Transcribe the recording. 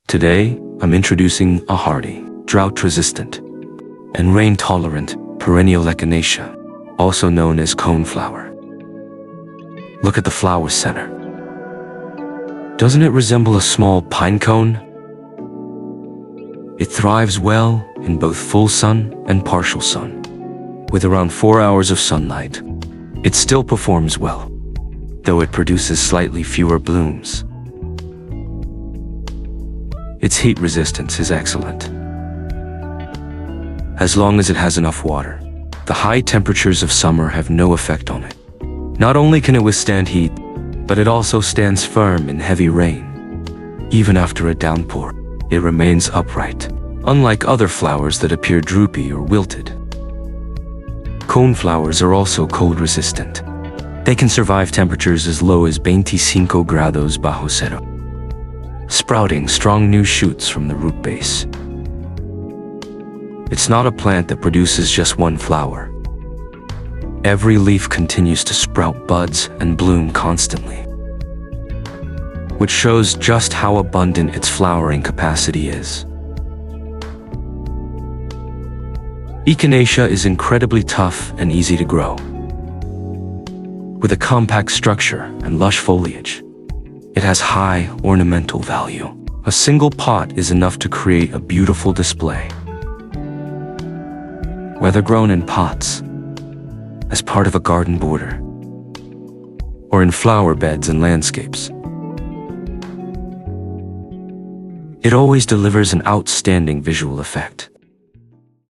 Today, I'm introducing a hardy, drought-resistant, and rain-tolerant perennial Echinacea, also known as coneflower. Look at the flower center. Doesn't it resemble a small pinecone? It thrives well in both full sun and partial sun. With around 4 hours of sunlight, it still performs well, though it produces slightly fewer blooms. Its heat resistance is excellent. As long as it has enough water, the high temperatures of summer have no effect on it. Not only can it withstand heat, but it also stands firm in heavy rain. Even after a downpour, it remains upright, unlike other flowers that appear droopy or wilted. Coneflowers are also cold resistant. They can survive temperatures as low as 25 grados bajo cero, sprouting strong new shoots from the root base. It's not a plant that produces just one flower. Every leaf continues to sprout buds and bloom constantly, which shows just how abundant its flowering capacity is. Echinacea is incredibly tough and easy to grow. With a compact structure and lush foliage, it has high ornamental value. A single pot is enough to create a beautiful display. Whether grown in pots, as part of a garden border, or in flower beds and landscapes, it always delivers an outstanding visual effect.